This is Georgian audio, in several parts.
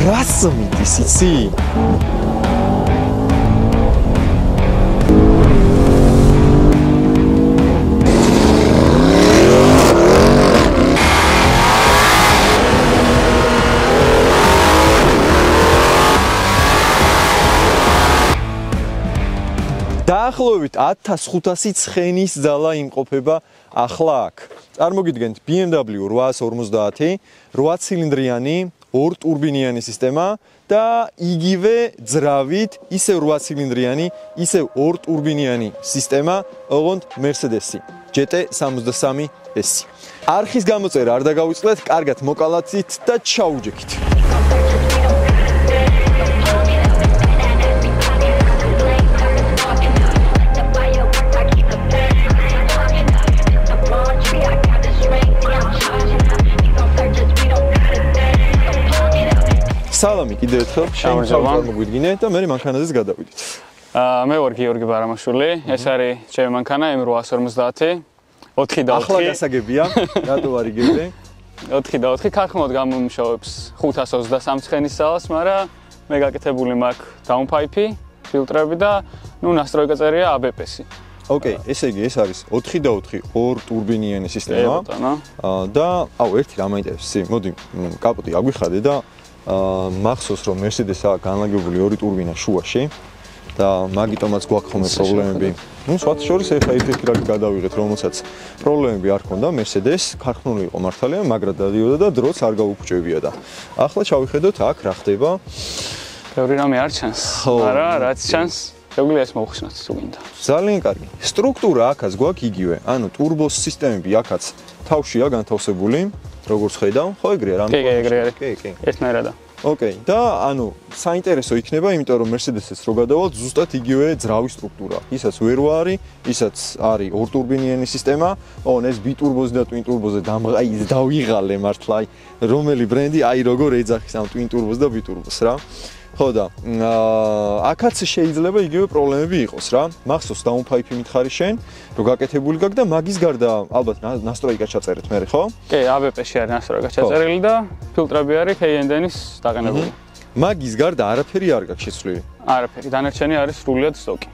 რას მიდის იცი? დაახლოებით 1500 ცხენის ძალა იმყოფება ახლა აქ. წარმოგიდგენთ BMW 850, 8 ცილინდრიანი, 2 ტურბინიანი სისტემა და იგივე ძრავით ისევ 8 ცილინდრიანი, ისევ 2 ტურბინიანი სისტემა, ოღონდ Mercedes-ი GT63S. არხის გამოწერა არ დაგავიწყდეთ, კარგად მოკალათით და ჩაუჯექით. სალამი კიდევ ერთხელ შემოგვიდგინე და მე მანქანაზეც გადავიდეთ. მე ვარ გიორგი ბარამაშვილი, ეს არის ჩემი მანქანა M850, 4 და 4. ახლა გასაგებია, რატო არ იგებდე? 4 და 4 ქარხნად გამომუშავებს 523 ცხენის ძალას, მაგრამ მე გაკეთებული მაქვს downpipe, ფილტრები და ნასტროიკა წერია ABS-ი. ოკეი, ესე იგი ეს არის 4 და 4, 2 ტურბინიანი სისტემა. და ერთი რა მაინტერესებს, მოდი კაპოტი აგვიხადე და მახსოვს რომ Mercedes-ა განლაგებული 2 ტურბინა შუაში და მაგიტომაც გვაქვს ხოლმე პრობლემები. სხვათა შორის ეხლა ერთ-ერთი რაკი გადავიღეთ, რომელსაც პრობლემები არ ჰქონდა Mercedes, ქარხნული იყო მართალია, მაგრად დადიოდა და დროც არ გაუფუჭებია და ახლა ჩავიხედოთ აქ რა ხდება. ბევრი რამე არ ჩანს, მაგრამ რაც ჩანს, შეგვიძლია ეს მოვხსნათ თუ გინდა. ძალიან კარგი. სტრუქტურა აქაც გვაქვს იგივე, ანუ ტურბოს სისტემები აქაც თავშია განთავსებული. როგორც ხედავ, ხო ეგრეა რა? კი, ეგრეა. კი. ერთნაირადა. ოკეი, და ანუ საინტერესო იქნება, იმიტომ რომ Mercedes-ს რო გადავალთ, ზუსტად იგივე ძრავის სტრუქტურა. ისაც ვერ ვარი, ისაც არის 2 ტურბინიანი სისტემა, ოღონ ეს ბიტურბოზე და ტვინ ტურბოზე დავიღალე მართლა, აი რომელი ბრენდი, აი როგორ ეძახის ამ ტვინ ტურბოს და ბიტურბოს რა. ხო და აქაც შეიძლება იგივე პრობლემები იყოს რა. მახსოვს downpipe მითხარი შენ, რომ გაკეთებული გაქვს და მაგის გარდა ალბათ ნასტროიკა ჩაწერეთ მე ხო? კი, ABS-ში არის ნასტროიკა ჩაწერილი და ფილტრები არის K&N-ის დაყენებული. მაგის გარდა არაფერი არ გაქვს შეცვლილი. არაფერი, დანარჩენი არის სრულიად სტოკი.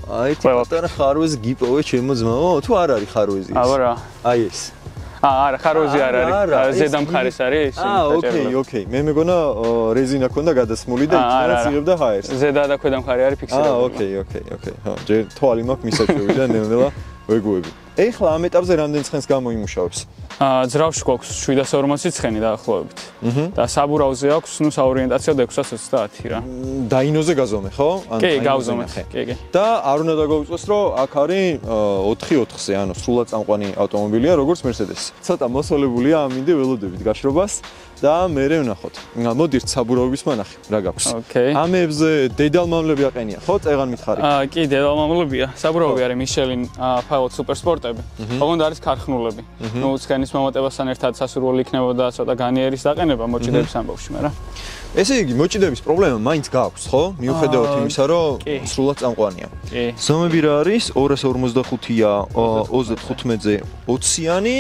აი, პატარა ხარვეზი გიპოვე ჩემო ძმაო, თუ არ არის ხარვეზი ის? აბა რა. აი ეს. არა, ხარვეზი არ არის. ზედა მხარეს არის. ოკეი. მე მეგონა რეზინა ქონდა გადასმული და იქნებოდა იღებდა ჰაერს. ზედა და ქვედა მხარე არის ფიქსირებული. ოკეი. ხო, ჯერ თვალი მაქვს მისაჭრელი და ნელ-ნელა ვეგუები. ეხლა ამ ეტაპზე რამდენი ცხენს გამოიმუშავებს? ძრავში გვაქვს 740 ცხენი დაახლოებით. და საბურავზე აქვს, საორიენტაციო 630 რა. დაინოზე გაზომე, ხო? კი, გავზომე. კი. და არ უნდა დაგავიწყოს, რომ აქ არის 4/4-ზე, ანუ სრულად წამყვანი ავტომობილია, როგორც Mercedes. ცოტა მოსოლებულია ამინდე ველოდებით გაშრობას და მე ვნახოთ. მოდით საბურავების მანახი, რა გაქვს? ამებზე დედალმამლები აყენია, ხო? წეღან მითხარი. კი, დედალმამლებია. საბურავები არის Michelin Pilot Super Sport-ები. ოღონდ არის ქარხნულები. ნუ ცხენის მომატებასთან ერთად სასურველი იქნებოდა ცოტა განიერის დაყენება მოჭიდების ამბავში, მაგრამ ესე იგი მოჭიდების პრობლემა მაინც გააქვს, ხო? მიუხედავად იმისა, რომ სრულად წამყვანია. ზომები რა არის? 255-ია 35-ზე 20-იანი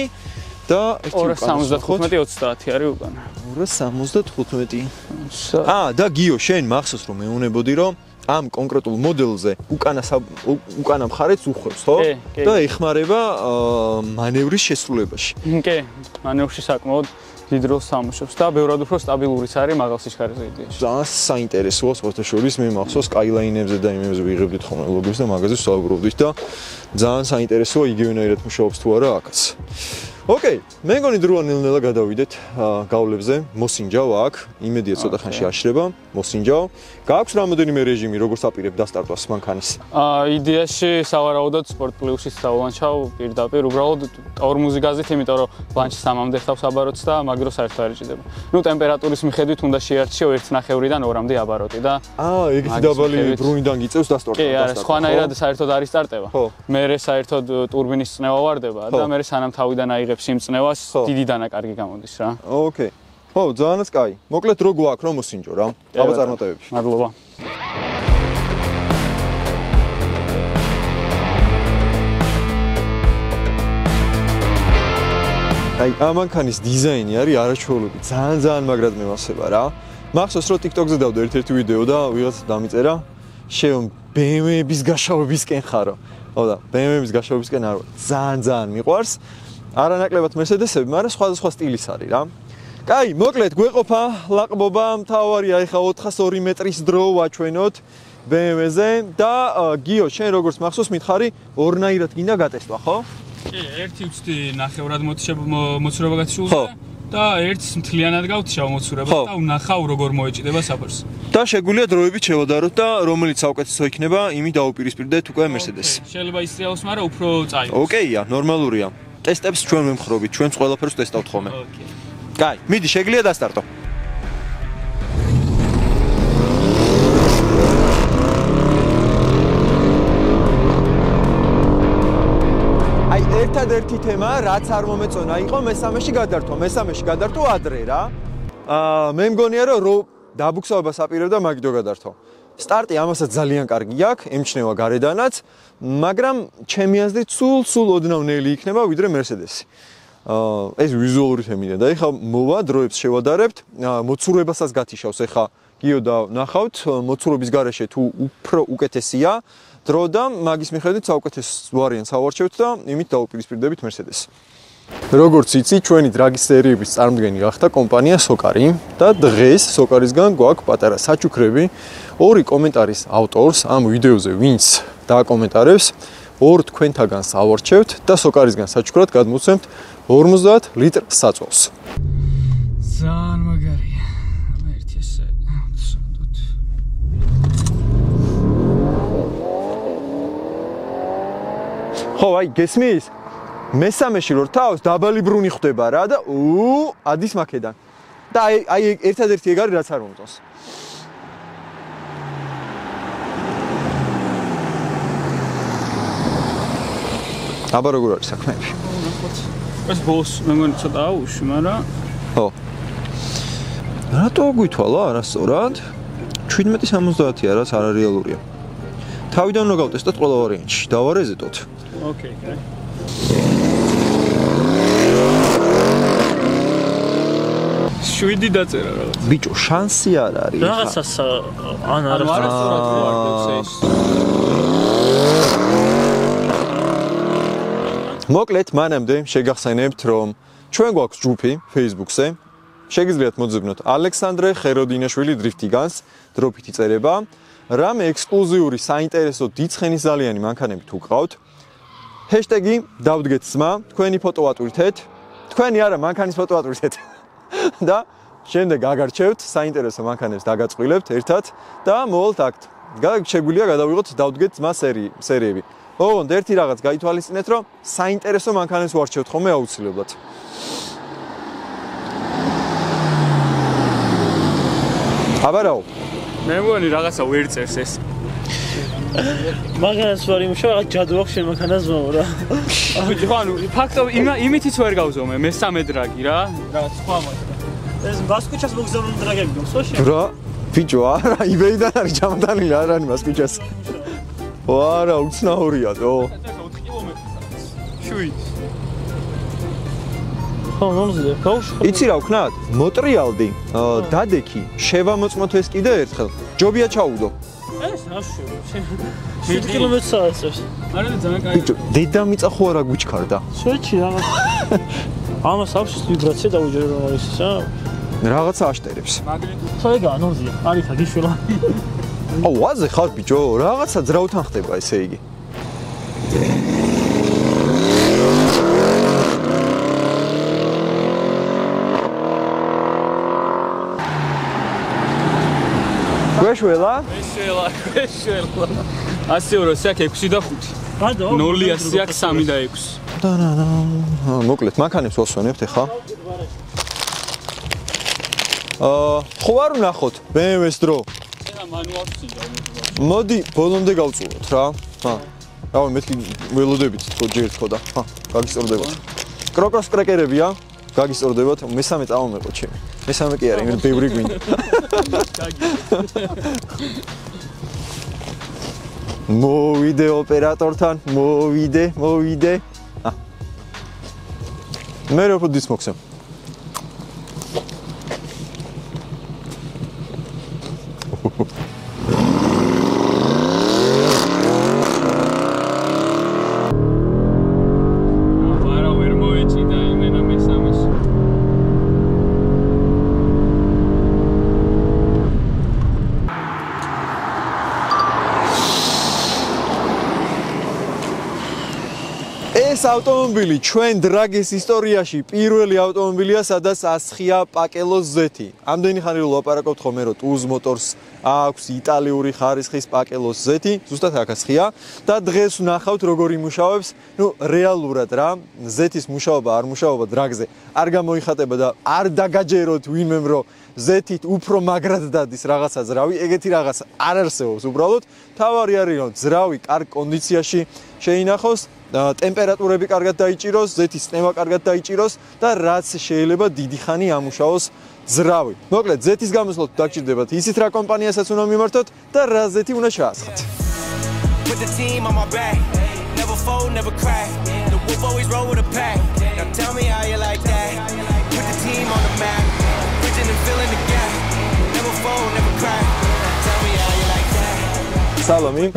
და 275-30 არის უკან. 275. და გიო, შენ მახსოვს რომ მეუნებოდი რომ ამ კონკრეტულ მოდელზე უკანა მხარეც უხვევს, ხო? და ეხმარება მანევრის შესრულებაში. კი, მანევრში საკმაოდ დიდ როლს თამაშობს და ბევრად უფრო სტაბილურიც არის მაღალ სიჩქარეზე იდეაში. ძალიან საინტერესოა სხვათა შორის მე მახსოვს Skyline-ებზე და იმებზე ვიღებდით ხოლმე ლოგოს და მაგაზე ვსაუბრობდით და ძალიან საინტერესოა იგივენაირად მუშაობს თუ არა აქაც. ოკეი, მე მგონი დროა ნელ-ნელა გადავიდეთ გავლებზე. მოსინჯავ აქ, იმედია ცოტა ხანში აშრება, მოსინჯავ. გააქვს რამოდენიმე რეჟიმი, როგორ საპირებ დასტარტვას მანქანის? იდეაში სავარაუდოდ Sport Plus-ის დავანჩავ პირდაპირ, უბრალოდ ტორმუზი გაზით, იმიტომ რომ ლანჩი 3-მდე ხავს აბაროტს და მაგრო საერთოდ არ იჭდება. ნუ ტემპერატურის მიხედვით უნდა შეარჩიო 1.5-დან 2-მდე აბაროტი და ეგეთი დაბალი ბრუნიდან გიწევს დასტარტვა. კი, არა, სხვანაირად საერთოდ არ ისტარტება. მერე საერთოდ ტურბინის წნევა ვარდება და მერე სანამ თავიდან აიღებს იმ წნევას, დიდი დანაკარგი გამოდის რა. ოკეი. ხო, ძალიანაც კაი. მოკლედ რო გვაქვს რომ მოსინჯო რა. აბა წარმატებები. მადლობა. აი, ამ მანქანის დიზაინი არის არაჩვეულებრივი, ძალიან მაგრად მევასება რა. მახსოვს რომ TikTok-ზე დავდო ერთ-ერთი ვიდეო და ვიღაცა დამიწერა შენ BMW-ების გაშავებისკენ ხარო. ხო და BMW-ების გაშავებისკენ არ ვარ. ძალიან მიყვარს. არანაკლებად Mercedes-ები, მაგრამ სხვადასხვა სტილის არის რა. კაი, მოკლედ გვეყოფა ლაყბობა, მთავარია ეხა 402 მეტრის დრო ვაჩვენოთ BMW-ზე და გიო, შენ როგორც მახსოვს მითხარი, ორნაირად გინდა გატესტვა, ხო? კი, ერთი ვწდი ნახევრად მოცურება გათიშულზე და ერთს მთლიანად გავთიშავ მოცურებას და ვნახავ როგორ მოეჭიდება საფარს. და შეგვიძლია დროებით შევადაროთ და რომელიც საუკეთესო იქნება, იმით დაუპირისპირდეთ უკვე Mercedes-ს. შეიძლება ისწრიალოს, მაგრამ უფრო წაიღოს. ოკეია, ნორმალურია. ტესტებს ჩვენ ვემხრობით, ჩვენც ყველაფერს ტესტავთ ხოლმე. ოკეი. კაი, მიდი შეგვიძლია დასტარტო. აი, ერთადერთი თემა, რაც არ მომეწონა, იყო მესამეში გადართო ადრე რა. მე მგონია რომ დაბუქსაობას აპირებდა მაგიდო გადართო. სტარტი ამასაც ძალიან კარგი აქვს, ემჩნევა გარედანაც, მაგრამ ჩემი აზრით სულ ოდნავ ნელი იქნება ვიდრე Mercedes-ი. ეს ვიზუალური თემია და ეხლა მოვა დროებს შევადარებთ, მოცურებასაც გათიშავს ეხლა გიო და ნახავთ, მოცურების გარეშე თუ უფრო უკეთესია დრო და მაგის მიხედვით საუკეთეს ვარიანტს ავარჩევთ და იმით დაუპირისპირდებით Mercedes-ს. როგორც იცი, ჩვენი დრაგის სერიების წარმომადგენელი გახდა კომპანია Sokari და დღეს Sokari-სგან გვაქვს პატარა საჩუქრები. ორი კომენტარის ავტორს ამ ვიდეოზე ვინც დააკომენტარებს, ორ თქვენთაგანს ავარჩევთ და Sokari-სგან საჩუქრად გადმოვცემთ 50 ლიტრ საწვავს. ძალიან მაგარია. ერთი ესე ვცოდოთ. ხო, აი, გესმის? მესამეში რო რთავს, დაბალი ბრუნი ხვდება რა და ადის მაქედან. და აი ერთადერთი ეგ არის რაც არ მომწონს. აბა როგორ არის საქმეები? ეს ბოლოს მე მგონი ცოტა აუში, მაგრამ ხო. რატო გვითვალა არასწორად? 1770 რაც არარეალურია. თავიდან უნდა გავტესტოთ ყველა ვარიანტში. დავარეზეტოთ. ოკეი, კაი. შვიდი დაწერა რაღაც. ბიჭო, შანსი არ არის. რაღაცას ან არ არასწორად ვარდებს ეს. მოკლედ, მანამდე შეგახსენებთ, რომ ჩვენ გვაქვს ჯგუფი Facebook-ზე. შეგიძლიათ მოძებნოთ ალექსანდრე ხეროდინაშვილი დრიფტიგანს, დროფით იწერება. რამე ექსკლუზიური, საინტერესო, დიცხენის ზალიანი მანქანები თუ გყავთ, ჰეშტეგი დავდგეთ ძმა, თქვენი ფოტო ატვირთეთ. თქვენი არა, მანქანის ფოტო ატვირთეთ. და შემდეგ აგარჩევთ საინტერესო მანქანებს დაგაწყვილებთ ერთად და მოვალთ აქტ. შეგვიძლია გადავიღოთ დავდგეთ ძმა სერიები. ოღონდ ერთი რაღაც გაითვალისწინეთ, რომ საინტერესო მანქანებს ვარჩევთ ხოლმე აუცილებლად. აბარაო. მე მგონი რაღაცა ვერ წერს ეს. მაგას ვარ იმუშავ, რაღაც ჯადო აქვს შენ მანქანას ზმაო რა. ბიჭო, ანუ ფაქტობრივად იმითიც ვერ გავზომე, მესამე დრაგი რა. რაღაც სხვა მანქანა. ეს ბასკუჩას მოგზავნილი დრაგები გქონს შენ? რა? ბიჭო, არა, eBay-დან არის ჩამოტანილი, არ არის მასკუჩას. ვარა, უცნაურია თო. 4 კილომეტრი. შვიდ. ხო, მომზადე. გავუშვი. იცი რა ვქნათ? მოტრიალდი, დადექი, შევამოწმოთ ეს კიდე ერთხელ. ჯობია ჩაუდო. ეს აშო. 7 კილომეტრს წაიწევს. არა ძალიან კაი. ბიჭო, დედამიწა ხო არა გვიჩქარდა? შეჩი რაღაც. ამას აქვს ვიბრაცია დაუჯერო რა ის რა. რაღაცა აშტერებს. ხო ეგაა, ნოზია. არითა გიშველა. აუ, ვაზე ხარ ბიჭო, რაღაცა ძრავთან ხდება ესე იგი. გვეშველა? ეშველა. 100 აქ 6 და 5. გადო. 0 აქ 3 და 6. მოკლედ, მანქანებს ვასვენებთ ახლა. ხო არ ვნახოთ BMW-ს დრო. ენა მანუალს წინდა. მოდი, ბოლომდე გავწუოთ რა. რავი, მეთქი ველოდებით თქო ჯერ თქო და. გაგისწორდებათ. კროკოს კრეკერებია, გაგისწორდებათ. მესამე წავამეყო ჩემი. მესამე კი არა, იმენ ბევრი გვინდა. მოვიდე ოპერატორთან, მოვიდე. მე რო ფუძის მოხსენ. ეს ავტომობილი ჩვენ დრაგის ისტორიაში პირველი ავტომობილია, სადაც ასხია პაკელოს ზეთი. ამდენი ხანი ვლაპარაკობთ ხოლმე, რომ TUS Motors აქვს იტალიური ხარისხის პაკელოს ზეთი, ზუსტად აქ ასხია და დღეს ვნახავთ როგორ იმუშავებს. რეალურად რა, ზეთის მუშაობა არ მუშაობა დრაგზე არ გამოიხატება და არ დაგაჯეროთ ვინმემ რომ ზეთით უფრო მაგრად დადის რაღაცა ძრავი, ეგეთი რაღაც არ არსებობს უბრალოდ. თავარი არის რომ ძრავი კარგ კონდიციაში შეინახოს, ტემპერატურები კარგად დაიჭიროს, ზეთის წნევა კარგად დაიჭიროს და რაც შეიძლება დიდი ხანი ამუშაოს ძრავი. მოკლედ, ზეთის გამოსვლით დაგჭირდებათ ისეთ რა კომპანიასაც უნდა მიმართოთ და რა ზეთი უნდა ჩაასხათ. სალამი.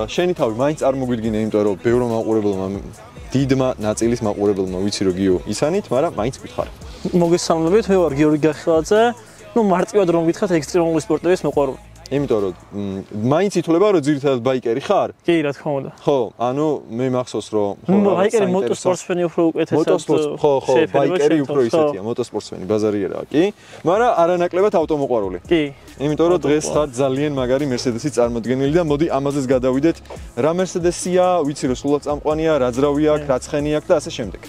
შენი თავი მაინც არ მოგვიდგინე, იმიტომ რომ ბევრ მაყურებელმა დიდმა ნაწილის მაყურებელმა ვიცი რომ გიო ისანით, მაგრამ მაინც გითხარ. მოგესალმებით, მე ვარ გიორგი გახილაძე. მარტივად რომ გითხრათ, ექსტრემალური სპორტების მოყვარული. იმიტომ რომ მაინც ითვლება რომ ძირითადად ბაიკერი ხარ? კი, რა თქმა უნდა. ხო, ანუ მე მახსოვს რომ ბაიკერი მოტოსპორტსმენი უფრო უკეთესად. ხო, ბაიკერი უფრო ისეთია, მოტოსპორტსმენი ბაზარიერაა, კი? მაგრამ არანაკლებად ავტომოყვარული. კი. იმიტომ რომ დღეს ხარ ძალიან მაგარი Mercedes-ის წარმოდგენილი და მოდი ამაზეც გადავიდეთ. რა Mercedes-ია, ვიცი რომ სულად წამყვანია, რა ძრავი აქვს, რა ცხენი აქვს და ასე შემდეგ.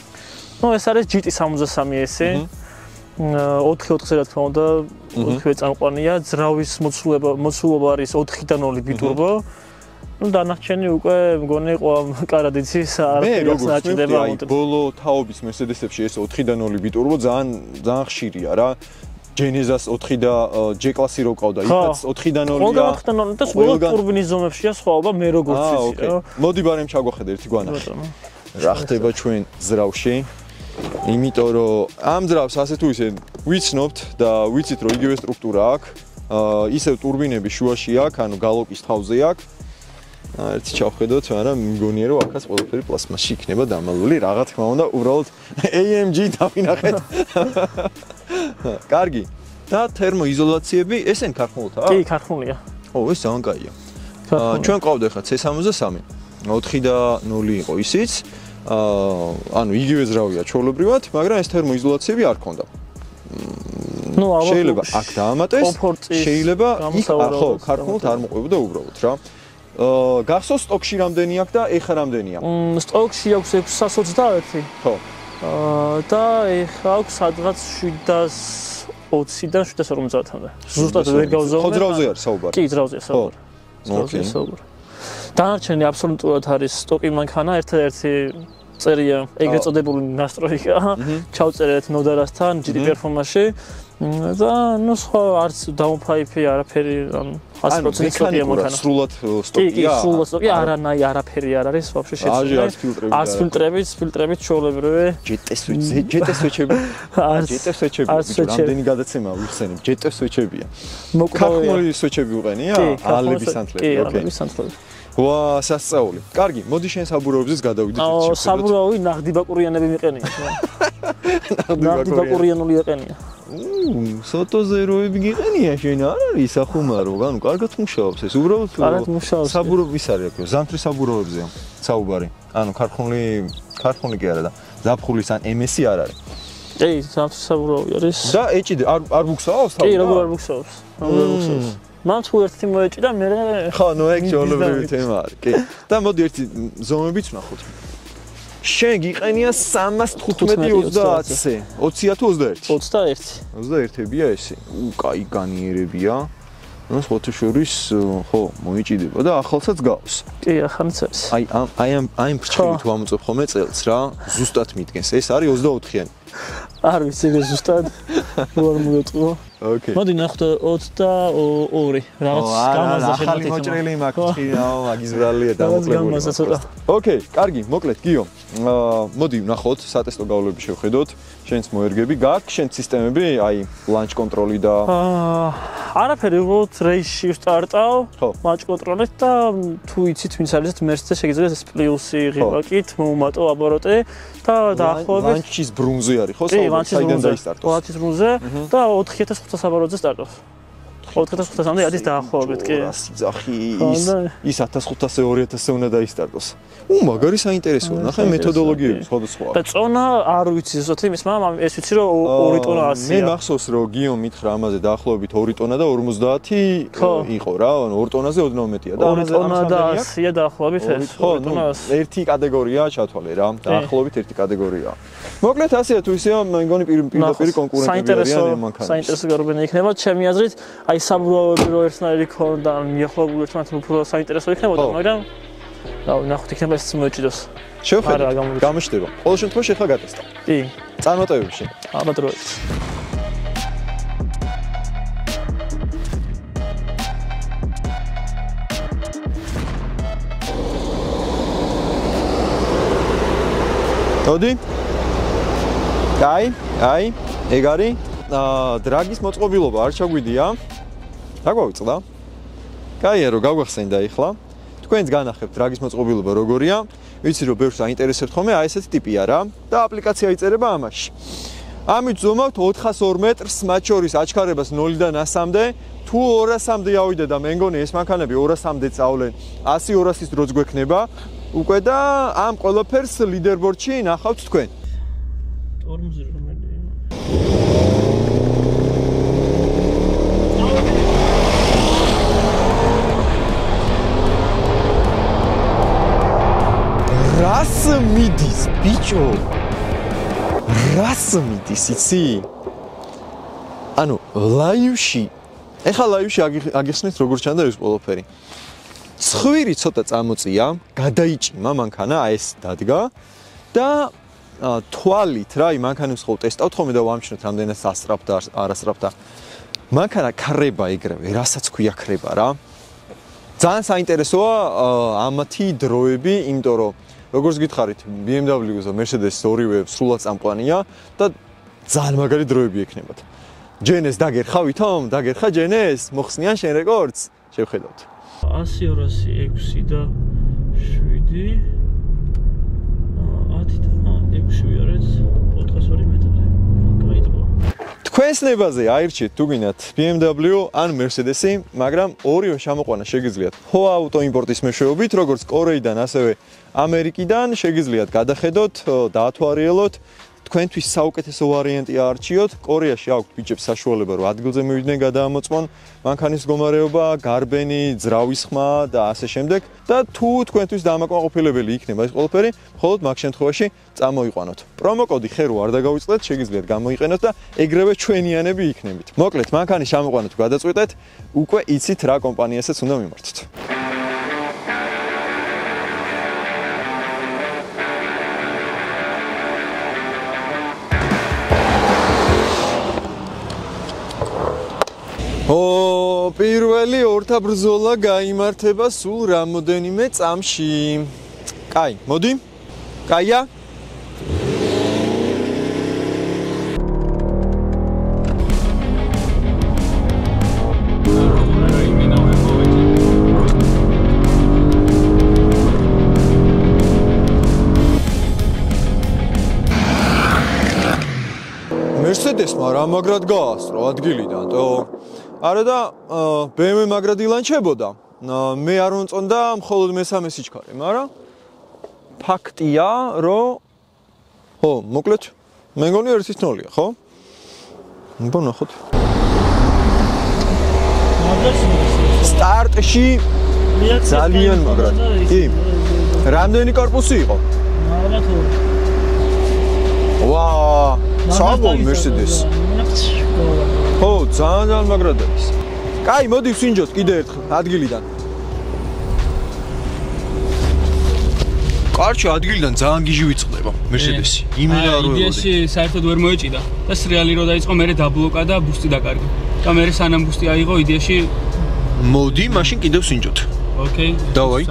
ეს არის GT63S. 4-4-ზე რა თქმა უნდა, 4-ვე წამყვანია, ძრავის მოცულობა არის 4-დან 2 ბიturbo. დანარჩენი უკვე მგონი კარადიცის არაფერს აჭდება. ბოლო თაობის Mercedes-ებში ეს 4-დან 2 ბიturbo ძალიან ხშირია რა. Genesis 4 და G-კლასი რო ყავდა, იქაც 4-დან 2-ია. ყველგან 4-დან 2 და ყველა ტურბინის ზომებშია სხვაობა, მე როგორც ვიცი რა. მოდი ბარემ ჩაგვახედე ერთი გვანახი. რა ხდება ჩვენ ძრავში? იმიტომ რომ ამ ძრავს ასე თუ ისე ვიცნობთ და ვიცით რომ იგივე სტრუქტურა აქვს. ისევ ტურბინები შუაში აქვს, ანუ გალოკის თავზე აქვს. ერთი ჩავხედოთ, მაგრამ მგონია რომ აქაც ყველაფერი პლასმასში იქნება დამალული. რა თქმა უნდა, უბრალოდ AMG დავინახეთ. კარგი. და თერმოიზოლაციები, ესენი ქარხნულთაა? კი, ქარხნულია. ო, ეს ძალიან კაია. ჩვენ ყავდა ხა C63, 4 და 0 იყო ისიც. ანუ იგივე ძრავია ჩვეულებრივად, მაგრამ ეს თერმოიზოლაციები არ ქონდა. შეიძლება აქ დაამატეს, შეიძლება იქ ხო, ქარხნულთ არ მოყვებოდა უბრალოდ რა. გახსოვს სტოკში რამდენი აქვს და ეხა რამდენია? სტოკში აქვს 621. ხო. და ეხა აქვს სადღაც 720-დან 750-მდე. ზუსტად ვერ გავზავნე. ხო, ძრავზე არის საუბარი. კი, ძრავზეა საუბარი. ძრავზეა საუბარი. დანარჩენი აბსოლუტურად არის სტოკი მანქანა, ერთ-ერთი წერია ეგრეთ წოდებული ნასტროიკა. ჩავწერეთ ნოდარასთან GT Performance-ში და ნუ სხვა არც დაუნფაიფი არაფერი, ანუ 100% სტოკია მანქანა. სრულად სტოკია? კი, სრულად სტოკია, არაფერი არ არის ვაფშე შეცვლილი. არც ფილტრებით ჩვეულებრივი. GT-სვეჩები. GT-სვეჩები. რამდენი გადაცემა ვიხსენებ? GT-სვეჩებია. ქარხნული სვეჩები უყენია? ალების სანთლები. კი, ალების სანთლები. ვა, სასწაული. კარგი, მოდი შენ საბურავებზეც გადავიდეთ. საბურავი ნაღდი ბაკურიანები მიყენია. ნაღდი ბაკურიანული იყენია. სოტოზე როები გიყენია შენ არ არის სახუმარო, ანუ კარგად მუშაობს ეს. უბრალოდ საბურავი ის არის, ზამთრის საბურავებზეა საუბარი. ანუ ქარხნული კი არა და ზაფხულის ან MS-ი არ არის. კი, ზამთრის საბურავი არის. და ეჭიდე არ ბუქსაობს თავი? კი, როგორ არ ბუქსაობს? მან თუ ერთი მოეჭი და მე ხო, ნუ ეგ ჩვეულებრივი თემა არის. კი. და მოდი ერთი ზომებიც ვნახოთ. შენ გიყენია 315-20-ზე. 20-ია თუ 21? 21. 21-ებია ესე. კაი განიერებია. ნუ სხვათა შორის ხო, მოიჭიდება და ახალსაც გავს. კი, ახალიც არის. აი ფრჩხილით ვამოწებ ხოლმე წელს რა. ზუსტად მიდგენს. ეს არის 24-იანი. არ ვიცი ზუსტად როგორ მოვეწყო. ოკეი. მოდი ნახოთ 22 რაღაც გამაზა შემოთითმა. ახალი მოჭრილი მაქვს, მაგის ბრალია დამოკლებული. ოკეი, კარგი, მოკლედ გიო. მოდი ვნახოთ, სატესტო გავლები შევხედოთ. შენს მოერგები გაქვს, შენ სისტემები, აი, ლანჩ კონტროლი და არაფერი, უბრალოდ რეისში ვსტარტავ, მაჩ კონტროლეთ და თუ იცით ვინც არის მერსდე შეგიძლიათ ეს პლუსი ღილაკით მომატო აბოროტე და დაახლოებით ლანჩის ბრუნზე არის ხო? საიდან დაისტარტოს? ლანჩის ბრუნზე და 4500 აბოროტზე სტარტავს. 4500-მდე არის დაახლოებით, კი. სიძახი ის 1500 2000 უნდა დაისტარტოს. მაგარი საინტერესოა, ნახე მეთოდოლოგიები სხვადასხვა. და წონა არ ვიცი ზუსტად იმის, მაგრამ ეს ვიცი რომ 2 ტონა 100-ია. მე მახსოვს რომ გიო მითხრა ამაზე დაახლოებით 2 ტონა და 50 იყო რა, ანუ 2 ტონაზე ოდნავ მეტია და 2 ტონა და 100-ია დაახლოებით ეს. ხო, ერთი კატეგორიაა ჩათვალე რა, დაახლოებით ერთი კატეგორიაა. მოკლედ ასეა თუ ისეა, მეგონი პირდაპირ კონკურენტები არიან მანქანაში. საინტერესო გარბენი იქნება, ჩემი აზრით, აი საბურავები რო ერთნაირი ქონდა, მიახლოებული ერთმანეთთან უფრო საინტერესო იქნებოდა, მაგრამ და ნახოთ იქნება ეს მოეჭიდოს. შევხედოთ. გამოჩნდება. ყოველ შემთხვევაში ახლა გატესტავ. კი. წარმატებებში. ალბათ როიც. მოდი. აი, ეგ არის. დრაგის მოწყობილობა არ ჩაგვიდია. რა გვაუწყდა? კაია რომ გავგახსენდა ახლა. თქვენს განახებთ დრაგის მოწყობილობა როგორია. ვიცი რომ ბევრს აინტერესებთ ხოლმე, აი ესეთი ტიპია რა და აპლიკაცია იწერება ამაში. ამით ზომავთ 402 მეტრს, მათ შორის აჩქარებას 0-დან 100-მდე. თუ 200-მდე ავიდე და მე მგონი ეს მანქანები 200-მდე წავლენ, 100-200-ის დროც გვექნება. უკვე და ამ ყველაფერს ლიდერბორდში ნახავთ თქვენ. ტორმუზი რომელია? რას მიდის, ბიჭო? რას მიდის, იცი? ანუ ლაივში, ეხლა ლაივში აგიხსნით როგორ ჩანდა ეს ყველაფერი. ცხვირი ცოტა წამოწია, გადაიჭიმა მანქანა, აი ეს დადგა და თვალით რა, აი მანქანებს ხო ტესტავთ ხოლმე და ვამჩნევთ რამდენად ასწრაფდა, არასწრაფდა. მანქანა ქრება ეგრევე, რასაც ქვია ქრება რა. ძალიან საინტერესოა ამათი დროები, იმიტომ რომ როგორც გითხარით, BMW-ს და Mercedes-ს ორივე სრულად წამყვანია და ძალიან მაგარი დროები ექნებათ. ჯენეს დაგერხა ვითომ? დაგერხა ჯენეს? მოხსნიან შენ რეკორდს? შევხედავთ. 100 206 და 7 10 და 6 ვიარეთ 402 მეტრზე. კაიტყო. თქვენს ნებაზე აირჩიეთ თუ გინდათ BMW ან Mercedes-ი, მაგრამ ორივე შემოყვანა შეგიძლიათ HOA auto იმპორტის მეშვეობით, როგორც კორეიდან, ასევე ამერიკიდან, შეგიძლიათ გადახედოთ, დაათვალიეროთ. თქვენთვის საუკეთესო ვარიანტი აარჩიოთ. კორეაში აქვთ ბიჭებს საშუალება, რომ ადგილზე მივიდნენ გადაამოწმონ მანქანის მდგომარეობა, გარბენი, ძრავის ხმა და ასე შემდეგ. და თუ თქვენთვის დამაკმაყოფილებელი იქნება ეს ყველაფერი, მხოლოდ მაგ შემთხვევაში წამოიყვანოთ. პრომოკოდი ხერო არ დაგავიწყდეთ, შეგიძლიათ გამოიყენოთ და ეგრევე ჩვენიანები იქნებით. მოკლედ, მანქანის შემოყვანა თუ გადაწყვეტეთ, უკვე იცით რა კომპანიასაც უნდა მიმართოთ. პირველი ორთა ბრძოლა გაიმართება სულ რამოდენიმე წამში. კაი, მოდი. კაია? Mercedes-მა რა მაგრად გაასწრო ადგილიდან, თო? არა და BMW მაგრად ილანჩებოდა. მე არ მომწონდა მხოლოდ მესამე სიჩქარე, მაგრამ ფაქტია, რომ მოკლედ მე მგონი 1-0-ია, ხო? ნახოთ. სტარტში ძალიან მაგრად. კი. რამდენი корпуსი იყო? ალბათ 2. ვა, საბო Mercedes. ხო, ძალიან მაგრად არის. კაი, მოდი ვსინჯოთ კიდე ერთხელ ადგილიდან. კარჩო ადგილიდან ძალიან გიჟი ვიწყდება Mercedes-ი. იმენა არ ვეღოდი. იდეაში საერთოდ ვერ მოეჭიდა და სრიალი რო დაიწყო, მერე დაბლოკა და ბუსტი დაკარგა. და მერე სანამ ბუსტი აიღო, იდეაში მოდი, მაშინ კიდევ ვსინჯოთ. ოკეი. დავაი.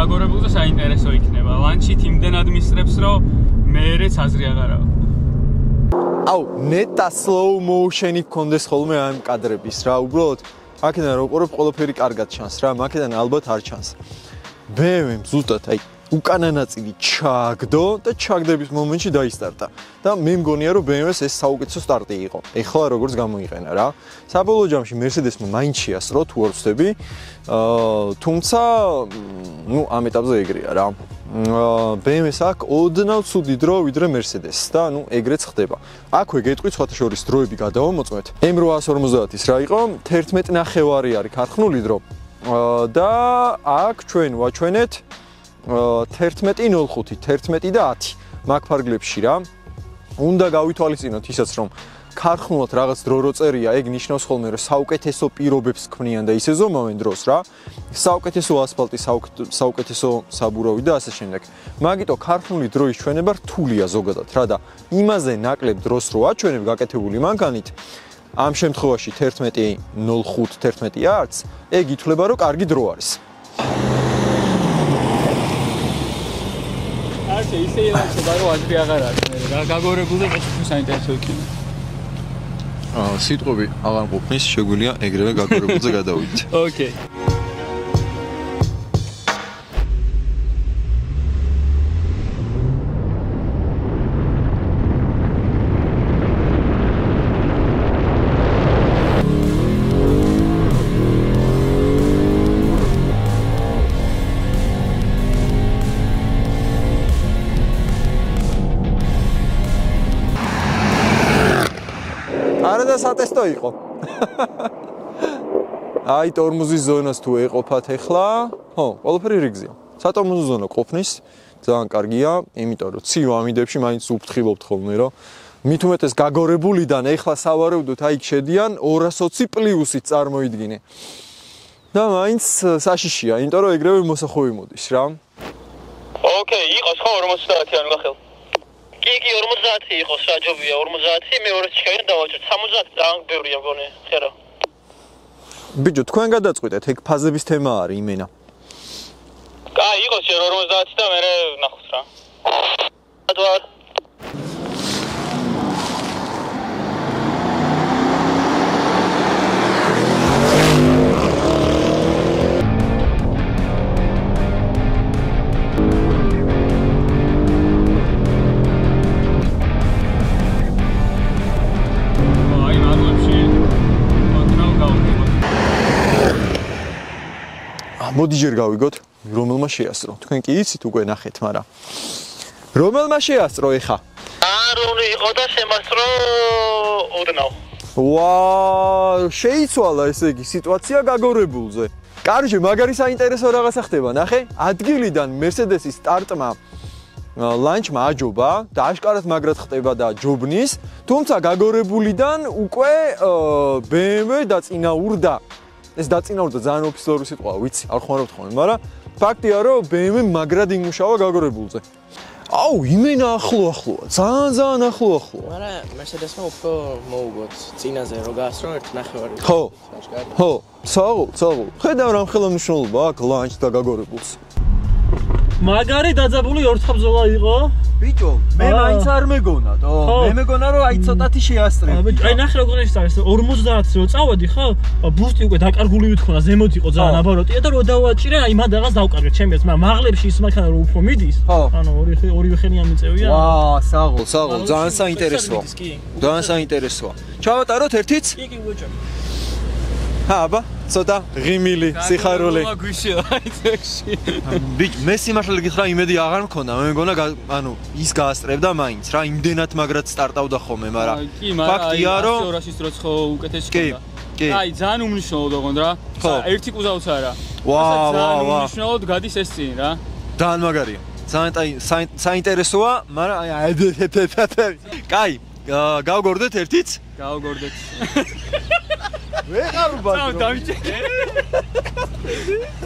გაგორებულზე საინტერესო იქნება. ლანჩი იმდენად მისწრებს, რომ მეერეც აზრი აღარ აქვს. აუ, ნეტა slow motion-ი გქონდეს ხოლმე ამ კადრების რა, უბრალოდ აქედან რო ყურებ ყველაფერი კარგად ჩანს რა, აქედან ალბათ არ ჩანს. BMW ზუსტად აი უკანა ნაწილი ჩაგდო და ჩაგდების მომენტში დაისტარტა. და მე მგონია რომ BMW-ს ეს საუკეთესო სტარტი იყო. ეხლა როგორც გამოიყენა რა. საბოლოო ჯამში Mercedes-მა მაინც შეასრო თუ არ ვწდები. თუმცა ნუ ამ ეტაპზე ეგრეა რა. BMW-ს აქვს ოდნავ ცუდი დრო ვიდრე Mercedes-ს და ნუ ეგრეც ხდება. აქვე გეტყვი სხვათა შორის დროები გადავამოწმეთ. M850-ის რა იყო? 11.5 არის ქარხნული დრო. და აქ ჩვენ ვაჩვენეთ 11.05, 11 და 10 მაგ ფარგლებში რა. უნდა გავითვალისწინოთ ისაც რომ ქარხნულად რაღაც დრო რო წერია, ეგ ნიშნავს ხოლმე რომ საუკეთესო პირობებს ქმნიან და ისე ზომავენ დროს რა. საუკეთესო ასფალტი, საუკეთესო საბურავი და ასე შემდეგ. მაგიტო ქარხნული დროის ჩვენება რთულია ზოგადად რა და იმაზე ნაკლებ დროს რო აჩვენებ გაკეთებული მანქანით ამ შემთხვევაში 11.05, 11.10 ეგ ითვლება რომ კარგი დრო არის. არჩე ისე ილაშება რომ აზრი აღარ არის მე რა გაგორებულზე მეც საინტერესო იქნება. სიტყვები აღარ მყოფნის, შეგვიძლია ეგრევე გაგორებულზე გადავიდეთ. ოკეი. არა და სატესტო იყო. აი ტორმუზის ზონას თუ ეყოფათ ახლა, ხო, ყველაფერი რიგზია. სატორმუზო ზონა ყოფნის ძალიან კარგია, იმიტომ რომ ციო ამიდებში მაინც უფრთხილობთ ხოლმე, რომ მით უმეტეს გაგორებულიდან ახლა სავარაუდოდ აი შედიან 220 პლუსით წარმოიდგინე. და მაინც საშიშია, იმიტომ რომ ეგრევე მოსახოვი მოდის რა. ოკეი, იყოს ხო 50 ანუ გახელ. კი 50 იყოს რა ჯობია 50 მე 200 ჩქავენ დავაჭრეთ 70 ძალიან ბევრია მგონი ხერა ბიჭო თქვენ გადაწყვეტეთ ეგ ფაზების თემა არის იმენა კაი იყოს 50 და მე ნახოთ რა ადვარ მოდი ჯერ გავიგოთ რომელმა შეასწრო თქვენ კი იცით უკვე ნახეთ მაგრამ რომელმა შეასწრო ეხა რომელი იყო და შემასწრო ოდნავ ვა შეიცვალა ესე იგი სიტუაცია გაგორებულზე კარგე მაგარი საინტერესო რაღაცა ხდება ნახე ადგილიდან Mercedes-ის სტარტმა ლანჩმა აჯობა და აშკარად მაგრად ხდება და ჯობნის თუმცა გაგორებულიდან უკვე BMW დაწინაურდა ეს დაწინაურდა ძალიან ოფიციალური სიტყვაა, ვიცი, არ ხმარავთ ხოლმე, მაგრამ ფაქტია, რომ BMW მაგრად იმუშავა გაგორებულზე. აუ, იმენა ახლოა, ძალიან ახლოა. მაგრამ Mercedes-მა უფრო მოუგოთ წინაზე რო გაასრო 1.5 ხო, საღოლ. ხედავ რამ ხელმძღვანელობა აქვს ლანჩს და გაგორებულს. მაგარი დაძაბული ორთაბზოლა იყო. ბიჭო, მე მაინც არ მეგონა, მე მეგონა რომ აი ცოტათი შეასწრებ. აი ნახე როგორ ის არის 50 რო წავედი ხო? ბუსტი უკვე დაკარგული ვითქონა, ზემოთ იყო ძალიან აბაროტია და რო დავაჭირე, აი მან რაღაც დავკარგეთ ჩემს, მაგრამ მაღლებში ის მანქანა რო უფრო მიდის. ანუ ორივე ხელიანი მიწევია. ვა, საღოლ, ძალიან საინტერესოა. ძალიან საინტერესოა. ჩავატაროთ ერთიც? კი, ბიჭო. აბა, ცოტა ღიმილი, სიხარული. მაგვიშია აიცექში. ბიჭ, მე სიმართლე გითხრა იმედი აღარ მქონდა, მე მგონა ანუ ის გაასწრებდა მაინც რა, იმდენად მაგრად სტარტავდა ხოლმე, მაგრამ ფაქტია რომ 200-ის დროც ხო უკეთესი ხონდა. კი. აი, ძალიან უმნიშვნელოდ ოღონდ რა. ერთი კუზავც არა. ვა. უმნიშვნელოდ გადის ეს წინ რა. ძალიან მაგარია. ძალიან საინტერესოა, მაგრამ აი კაი, გავგორდეთ ერთიც? გავგორდეთ. ვეღარ ვბადრო. დავიჭე.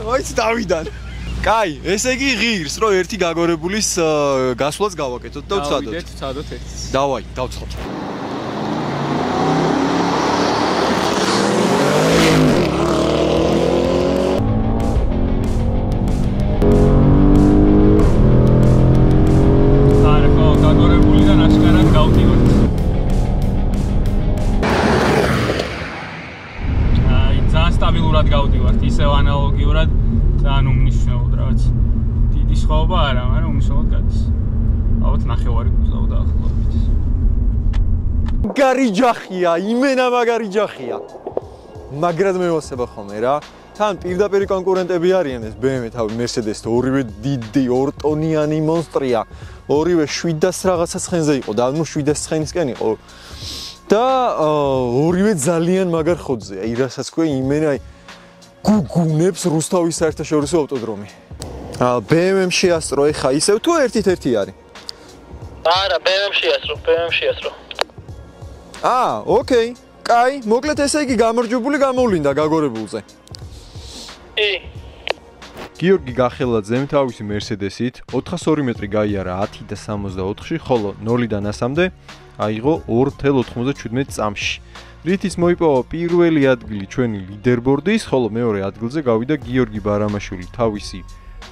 ვაიც დავიდან. კაი, ესე იგი ღირს, რომ ერთი გაგორებულის გასვლაც გავაკეთოთ და ვცადოთ. ვცადოთ ერთს. დავაი, დავცხოთ. სხვაობა არა, მაგრამ უმნიშვნელოდ გადის. ალბათ 9 გუზავ დაახლოებით. მაგარი ჯახია, იმენა მაგარი ჯახია. მაგრად მევასება ხოლმე რა. თან პირდაპირ კონკურენტები არიან ეს BMW თავი Mercedes-თან, ორივე დიდი ორტონიანი მონსტრია. ორივე 700 რაღაცა ცხენზე იყო და ანუ 700 ცხენისკენ იყო. და ორივე ძალიან მაგარ ხოძეა. აი რასაც ქვია იმენა გუგუნებს რუსთავის საერთაშორისო ავტოდრომი. BMW შეასწრო ეხა ისევ თუ ერთით-ერთი არის? არა, BMW შეასწრო. ოკეი. კაი, მოკლედ ესე იგი გამარჯვებული გამოვლინდა გაგორებულზე. გიორგი გახელაძემ თავისი Mercedes-ით 402 მეტრი გაიარა 10.64-ში, ხოლო 0-დან 100-მდე აიღო 2.97 წამში. რითიც მოიპოვა პირველი ადგილი ჩვენი ლიდერბორდის, ხოლო მეორე ადგილზე გავიდა გიორგი ბარამაშვილი თავისი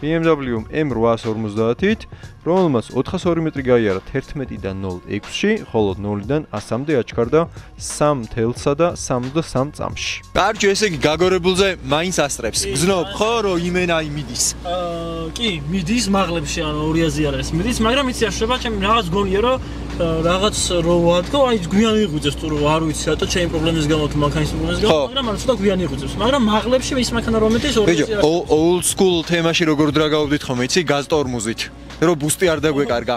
BMW M850-ით, რომელმაც 402 მეტრი გაიარა 11-დან 0.6-ში, ხოლო 0-დან 100-მდე აჩქარდა 3.63 წამში. კარჯო, ესე იგი გაგორებულზე მაინც ასწრებს. გზნობ ხო რომ იმენა მიდის? კი, მიდის მაღლებში, ანუ 200-ზე არის მიდის, მაგრამ იცი აშუება, ჩემი რაღაც გონია რომ რაღაც რო ვადგო, აი გვიან იღვიძებს თუ არ ვიცი რატო ჩემი პრობლემის გამო თუ მანქანის პრობლემის გამო, მაგრამ ანუ ცოტა გვიან იღვიძებს, მაგრამ მაღლებში ის მანქანა რომ მეტის 200-ზე არის. old school თემაში როგორ დრაგავდით ხომ იცი გაზტორმუზით, რომ ბუსტი არ დაგვეკარგა.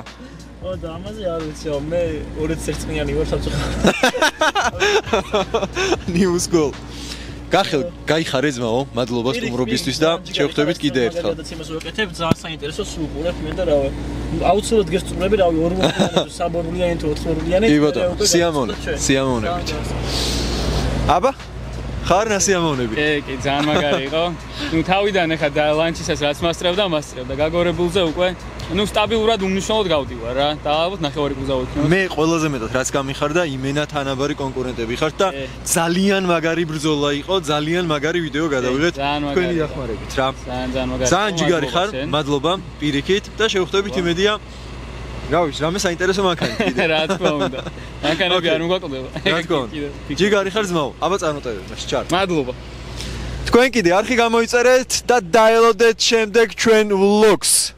და ამაზე არ ვიცი, მე 201 წლიანი ვარ სამწუხაროდ. New school. გახელ, გაიხარე ძმაო, მადლობა სტუმრობისთვის და შევხვდებით კიდე ერთხელ. გადაც იმას ვაკეთებ, ძალიან საინტერესო სრულყურებ მე და რავი. აუცილებლად გესწრები, რავი, 2 საბორულიანი თუ 4-ორულიანი. კი ბატონო, სიამოვნებით. აბა ხარ ნასიამოვნები. კი, ძალიან მაგარი იყო. ნუ თავიდან ახლა და ლანჩისას რაც მასწრებდა, გაგორებულზე უკვე ნუ სტაბილურად უმნიშვნელოდ გავდივარ რა. და ალბათ 9 გუზავ იქნება. მე ყველაზე მეტად რაც გამიხარდა, იმენა თანაბარი კონკურენტები ხართ და ძალიან მაგარი ბრძოლა იყო, ძალიან მაგარი ვიდეო გადავიღეთ თქვენი დახმარებით რა. ძალიან მაგარი. ძალიან ჯიგარი ხარ, მადლობა პირიქით და შევხვდებით იმედია. რა ვიცი, რამე საინტერესო მანქანა კიდე. რა თქმა უნდა. მანქანები არ მოგვაკლდება. რა თქმა უნდა. ჯიგარი ხარ ძმაო, აბა წარმოტევებ მაშ ჩარ. მადლობა. თქვენ კიდე არხი გამოიწერეთ და დაელოდეთ შემდეგ ჩვენ vlogs.